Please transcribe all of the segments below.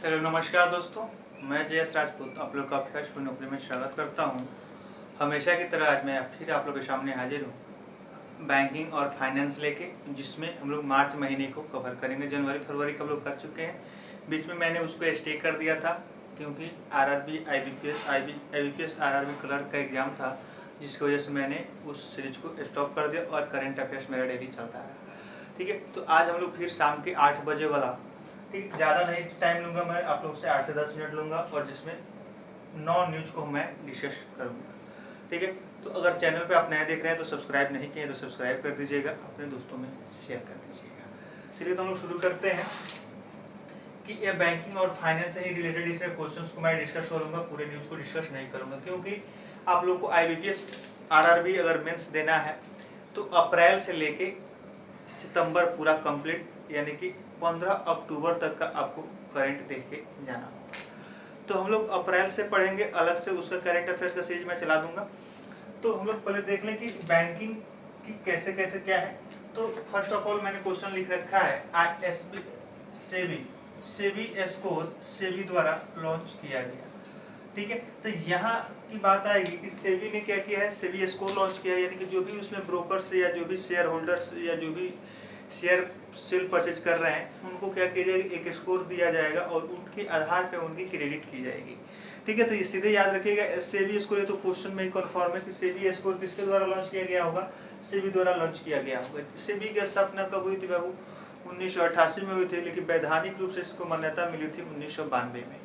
Hello नमस्कार दोस्तों, मैं जयेश राजपूत आप लोग का फिर से नौकरी में स्वागत करता हूं। हमेशा की तरह आज मैं फिर आप लोग के सामने हाजिर हूं बैंकिंग और फाइनेंस लेके, जिसमें हम लोग मार्च महीने को कवर करेंगे। जनवरी फरवरी का हम लोग कर चुके हैं। बीच में मैंने उसको स्टे कर दिया था क्योंकि आरआरबी आईबीपीएस आरआरबी क्लर्क का एग्ज़ाम था, जिसकी वजह से मैंने उस सीरीज को स्टॉप कर दिया और करंट अफेयर्स मेरा डेली चलता है। ठीक है, तो आज हम लोग फिर शाम के 8 बजे वाला, ठीक, ज़्यादा नहीं टाइम लूँगा मैं आप लोग से, 8 से 10 मिनट लूँगा, और जिसमें 9 न्यूज़ को मैं डिस्कस करूँगा। ठीक है, तो अगर चैनल पे आप नए देख रहे हैं तो सब्सक्राइब नहीं किए तो सब्सक्राइब कर दीजिएगा, अपने दोस्तों में शेयर कर दीजिएगा। चलिए तो हम लोग शुरू करते हैं कि ये बैंकिंग और फाइनेंस से ही रिलेटेड इसमें क्वेश्चंस को मैं डिस्कस करूँगा, पूरे न्यूज़ को डिस्कस नहीं करूँगा, क्योंकि आप लोग को आईबीपीएस आरआरबी अगर मेंस देना है तो अप्रैल से लेके सितंबर पूरा कंप्लीट, यानी कि 15 अक्टूबर तक का आपको करंट देख के जाना होगा। तो हम लोग अप्रैल से पढ़ेंगे, अलग से उसका करंट अफेयर्स का सीरीज मैं चला दूंगा। तो हम लोग पहले देख लें कि बैंकिंग की कैसे कैसे क्या है। तो फर्स्ट ऑफ ऑल मैंने क्वेश्चन लिख रखा है, आईएसबी सेबी स्कोर सेबी द्वारा लॉन्च किया गया। ठीक है, तो यहाँ की बात आएगी कि सेबी ने क्या किया है, सेबी स्कोर लॉन्च किया है, यानी कि जो भी उसमें ब्रोकर्स या जो भी शेयर होल्डर्स या जो भी शेयर सेल परचेज कर रहे हैं उनको क्या किया जाएगा, एक स्कोर दिया जाएगा और उनके आधार पे उनकी क्रेडिट की जाएगी। ठीक है, तो ये सीधे याद रखिएगा सेबी स्कोर, ये तो क्वेश्चन में ही कन्फर्म है कि सेबी स्कोर किसके द्वारा लॉन्च किया गया होगा, सेबी द्वारा लॉन्च किया गया होगा। सेबी की स्थापना कब हुई थी बाबू, 1988 में हुई थी, लेकिन वैधानिक रूप से इसको मान्यता मिली थी 1992 में।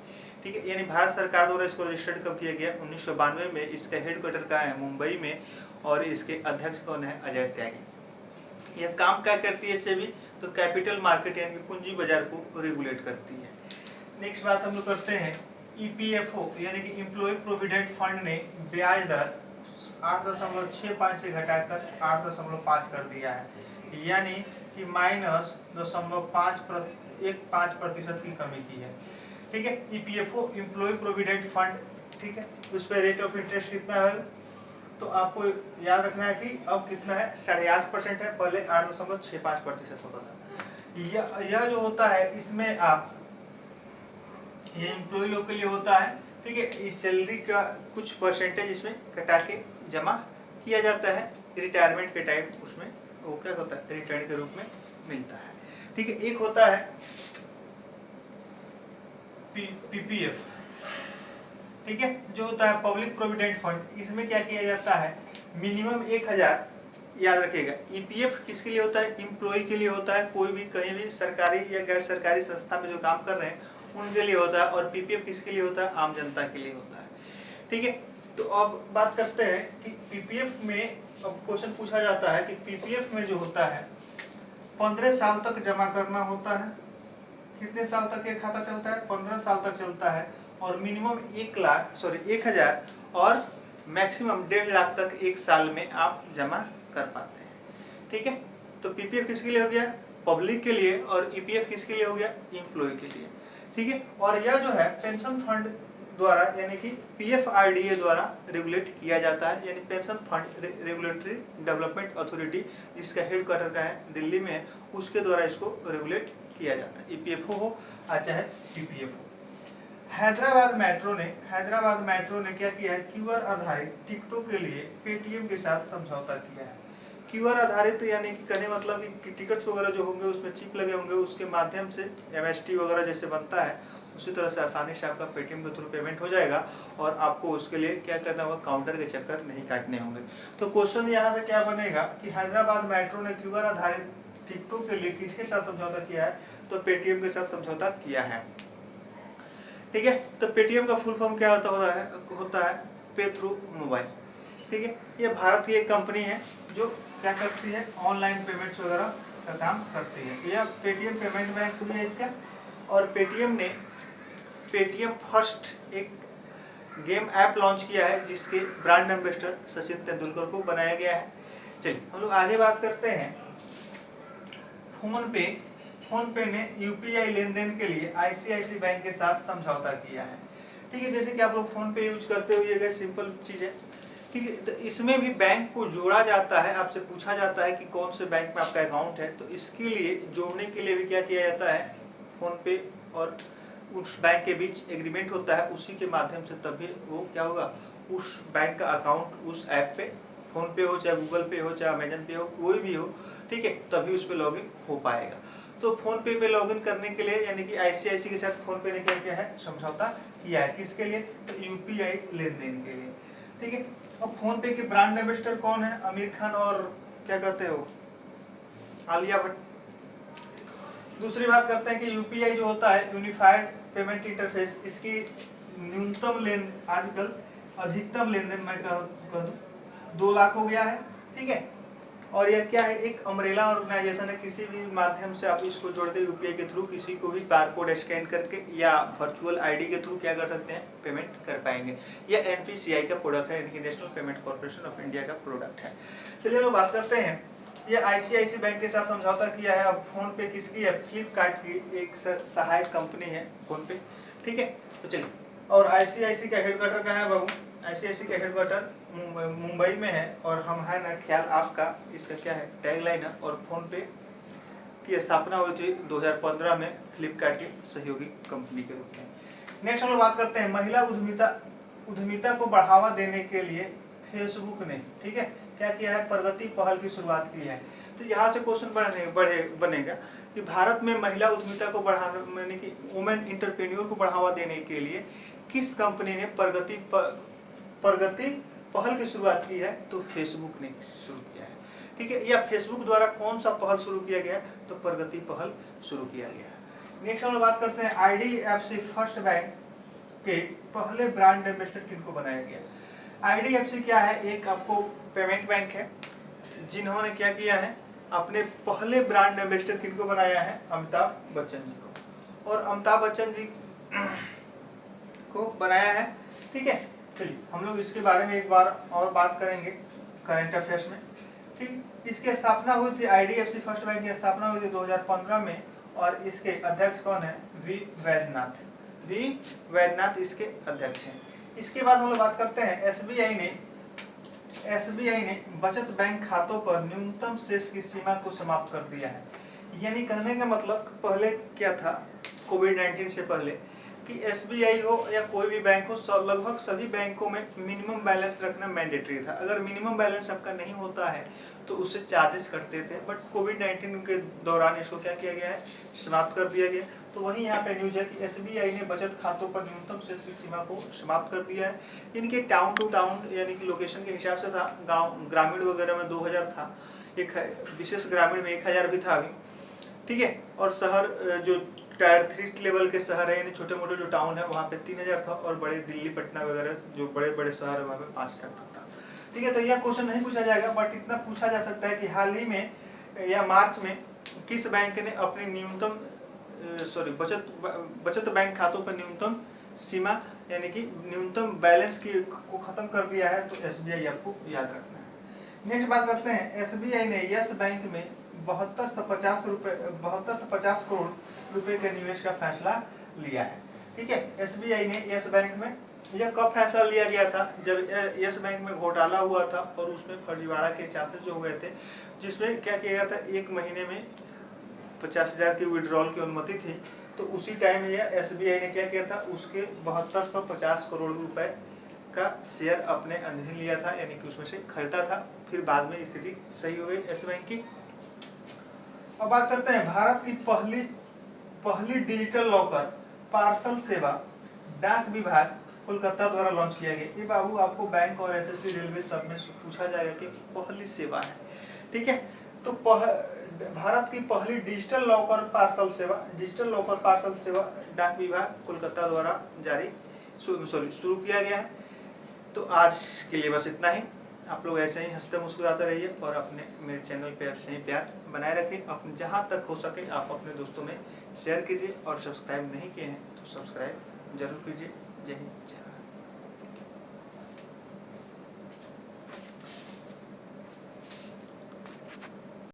ठीक है, यानी भारत सरकार द्वारा इसको रजिस्टर्ड कब किया गया, 1992 में। इसका हेडक्वार्टर कहाँ है, मुंबई में, और इसके अध्यक्ष कौन है, अजय त्यागी। यह काम क्या करती है सेबी, तो कैपिटल मार्केट यानी पूंजी बाजार को रेगुलेट करती है। नेक्स्ट बात हम लोग करते हैं, ईपीएफओ यानी कि एम्प्लॉय प्रोविडेंट फंड ने ब्याज दर 8.65 से घटाकर 8.5 कर दिया है, यानी कि -0.5% की कमी की है। ठीक है, ईपीएफओ एम्प्लॉय प्रोविडेंट फंड, ठीक है, उस पर रेट ऑफ इंटरेस्ट कितना है, तो आपको याद रखना है कि अब कितना है, 8.5% है, पहले 8.65% होता था। यह जो होता है इसमें आप, ये एम्प्लॉय लोग के लिए होता है। ठीक है, इस सैलरी का कुछ परसेंटेज इसमें कटा के जमा किया जाता है, रिटायरमेंट के टाइम उसमें वो क्या होता है, रिटर्न के रूप में मिलता है। ठीक है, एक होता है पीपीएफ, ठीक है, जो होता है पब्लिक प्रोविडेंट फंड। इसमें क्या किया जाता है, मिनिमम 1000, याद रखिएगा, ईपीएफ किसके लिए होता है, एम्प्लॉय के लिए होता है, कोई भी कहीं भी सरकारी या गैर सरकारी संस्था में जो काम कर रहे हैं उनके लिए होता है, और पीपीएफ किसके लिए होता है, आम जनता के लिए होता है। ठीक है, तो अब बात करते हैं कि पीपीएफ में, अब क्वेश्चन पूछा जाता है कि पीपीएफ में जो होता है 15 साल तक जमा करना होता है। कितने साल तक ये खाता चलता है, 15 साल तक चलता है, और मिनिमम 1000 और मैक्सिमम 1.5 लाख तक एक साल में आप जमा कर पाते हैं। ठीक है, तो पीपीएफ किसके लिए हो गया, पब्लिक के लिए, और ईपीएफ किसके लिए हो गया, एम्प्लॉय के लिए। ठीक है, और यह जो है पेंशन फंड द्वारा यानी कि पीएफआरडीए द्वारा रेगुलेट किया जाता है, यानी pension fund regulatory development authority, जिसका हेडक्वार्टर का है दिल्ली में है, उसके द्वारा इसको रेगुलेट किया जाता है, ईपीएफओ हो चाहे पीपीएफ हो। हैदराबाद मेट्रो ने क्या किया है, क्यूआर आधारित टिकटों के लिए पेटीएम के साथ समझौता किया है। क्यूआर आधारित यानी कि कहने मतलब कि टिकट्स वगैरह जो होंगे उसमें चिप लगे होंगे, उसके माध्यम से एमएसटी वगैरह जैसे बनता है उसी तरह से आसानी से आपका पेटीएम के थ्रू पेमेंट हो जाएगा, और आपको उसके लिए क्या करना होगा, काउंटर के चक्कर नहीं काटने होंगे। तो क्वेश्चन यहाँ से क्या बनेगा कि हैदराबाद मेट्रो ने क्यूआर आधारित टिकटों के लिए किसके साथ समझौता किया है, तो पेटीएम के साथ समझौता किया है। ठीक है, तो पेटीएम का फुल फॉर्म क्या होता है पे थ्रू मोबाइल। ठीक है, ये भारत की एक कंपनी है जो क्या करती है, ऑनलाइन पेमेंट्स वगैरह का काम करती है। यह पेटीएम पेमेंट बैंक भी है इसका, और पेटीएम ने पेटीएम फर्स्ट एक गेम ऐप लॉन्च किया है, जिसके ब्रांड एम्बेसडर सचिन तेंदुलकर को बनाया गया है। चलिए हम लोग आगे बात करते हैं, फोन पे ने यूपीआई लेन देन के लिए आईसीआईसी बैंक के साथ समझौता किया है। ठीक है, जैसे कि आप लोग फोन पे यूज करते हो, ये सिंपल चीज है। ठीक है, तो इसमें भी बैंक को जोड़ा जाता है, आपसे पूछा जाता है कि कौन से बैंक में आपका अकाउंट है, तो इसके लिए जोड़ने के लिए भी क्या किया जाता है, फोन पे और उस बैंक के बीच एग्रीमेंट होता है, उसी के माध्यम से तभी वो क्या होगा, उस बैंक का अकाउंट उस ऐप पे, फ़ोन पे हो चाहे गूगल पे हो चाहे अमेजन पे हो, कोई भी हो, ठीक है, तभी उस पर लॉगिन हो पाएगा। तो फ़ोन पे पे लॉगिन करने के लिए यानी कि ICICI के साथ फ़ोन पे ने क्या किया है, समझौता किया है। किसके लिए, तो UPI लेन-देन के लिए, ठीक है। अब फ़ोन पे के ब्रांड एम्बेसडर कौन है, आमिर खान और क्या करते हो, आलिया भट्ट। दूसरी बात करते हैं कि UPI जो होता है, यूनिफाइड पेमेंट इंटरफेस, इसकी न्यूनतम लेन आजकल अधिकतम लेन देन मैं कह दूँ 2 लाख हो गया है, ठीक है। और यह क्या है, एक अम्ब्रेला ऑर्गेनाइजेशन है, किसी भी माध्यम से आप इसको जोड़ के UPI के थ्रू किसी को भी बारकोड स्कैन करके या वर्चुअल ID के थ्रू क्या कर सकते हैं, पेमेंट कर पाएंगे। यह NPCI का प्रोडक्ट है, यानी कि national payment corporation of India का प्रोडक्ट है। चलिए लोग बात करते हैं, ये ICICI बैंक के साथ समझौता किया है। अब फोन पे किसकी है, फ्लिपकार्ट की एक सहायक कंपनी है फोन पे, ठीक है। तो चलिए, और ICICI का हेडक्वार्टर कहाँ है बाबू, ICICI का हेडक्वार्टर मुंबई में है। और हम है ना ख्याल आपका, इसका क्या है टैगलाइन है। और फोन पे की स्थापना हुई थी 2015 में फ्लिपकार्ट की सहयोगी कंपनी के रूप में। नेक्स्ट हम लोग बात करते हैं, महिला उद्यमिता को बढ़ावा देने के लिए फेसबुक ने, ठीक है, क्या किया है, प्रगति पहल की शुरुआत की है। तो यहाँ से क्वेश्चन बनेगा कि भारत में महिला उद्यमिता को बढ़ाने, यानी कि वुमेन इंटरप्रेन्योर को बढ़ावा देने के लिए किस कंपनी ने प्रगति पहल की शुरुआत की है, तो फेसबुक ने शुरू किया है, ठीक है। या फेसबुक द्वारा कौन सा पहल शुरू किया गया, तो प्रगति पहल शुरू किया गया है। नेक्स्ट हम लोग बात करते हैं, IDFC फर्स्ट बैंक के पहले ब्रांड एम्बेसडर किनको बनाया गया। IDFC क्या है, एक आपको पेमेंट बैंक है, जिन्होंने क्या किया है, अपने पहले ब्रांड एम्बेसडर किनको बनाया है, अमिताभ बच्चन जी को। और अमिताभ बच्चन जी को बनाया है, ठीक है। चलिए हम लोग इसके बारे में एक बार और बात करेंगे करंट अफेयर्स में, ठीक। इसकी स्थापना हुई थी, IDFC फर्स्ट बैंक की स्थापना हुई थी 2015 में। और इसके अध्यक्ष कौन है, वी वैद्यनाथ इसके अध्यक्ष हैं। इसके बाद हम लोग बात करते हैं, SBI ने बचत बैंक खातों पर न्यूनतम शेष की सीमा को समाप्त कर दिया है। यानी कहने का मतलब, पहले क्या था, कोविड-19 से पहले कि SBI हो या कोई भी बैंक हो, लगभग सभी बैंकों में मिनिमम बैलेंस रखना मैंडेटरी था। अगर मिनिमम बैलेंस आपका नहीं होता है तो उससे चार्जेस कटते थे। बट कोविड-19 के दौरान इसको क्या किया गया है, समाप्त कर दिया गया। तो वहीं यहाँ पे न्यूज है कि SBI ने बचत खातों पर न्यूनतम शेष की सीमा को समाप्त कर दिया है। इनके टाउन टू टाउन यानी कि लोकेशन के हिसाब से था, गाँव ग्रामीण वगैरह में 2000 था, एक विशेष ग्रामीण में 1000 भी था अभी, ठीक है। और शहर जो टायर 3 लेवल के शहर है, यानी छोटे मोटे जो टाउन है, वहाँ पे 3000 था। और बड़े दिल्ली पटना वगैरह जो बड़े बड़े शहर है, वहाँ पे 5000 तक था, ठीक है। तो यह क्वेश्चन नहीं पूछा जाएगा, बट इतना पूछा जा सकता है कि हाल ही में या मार्च में किस बैंक ने अपने न्यूनतम बचत बैंक खातों पर न्यूनतम सीमा यानी कि न्यूनतम बैलेंस को खत्म कर दिया है, तो SBI आपको याद रखना है। नेक्स्ट बात करते हैं, SBI ने यस बैंक में 7250 करोड़ रुपए के निवेश का फैसला लिया है, ठीक है। SBI ने यस बैंक में, यह कब फैसला लिया गया था, जब यस बैंक में घोटाला हुआ था और उसमें फर्जीवाड़ा के चांसेस हो गए थे, जिसमें क्या किया गया था, 1 महीने में 50,000 की विड्रॉल की अनुमति थी। तो उसी टाइम यह SBI ने क्या किया था, उसके 7250 करोड़ रुपए का शेयर अपने अधीन लिया था, यानी कि उसमें से खरीदा था। फिर बाद में स्थिति सही हो गई यस बैंक की। अब बात करते हैं, भारत की पहली डिजिटल लॉकर पार्सल सेवा डाक विभाग कोलकाता द्वारा लॉन्च किया गया। ये बाबू आपको बैंक और SSC रेलवे सब में पूछा जाएगा कि पहली सेवा है, ठीक है। तो भारत की पहली डिजिटल लॉकर पार्सल सेवा डाक विभाग कोलकाता द्वारा शुरू किया गया है। तो आज के लिए बस इतना ही। आप लोग ऐसे ही हंसते मुस्कुराते रहिए और अपने मेरे चैनल पे ऐसे ही प्यार बनाए रखें। अपने जहाँ तक हो सके आप अपने दोस्तों में शेयर कीजिए और सब्सक्राइब नहीं किए हैं तो सब्सक्राइब जरूर कीजिए। जय हिंद।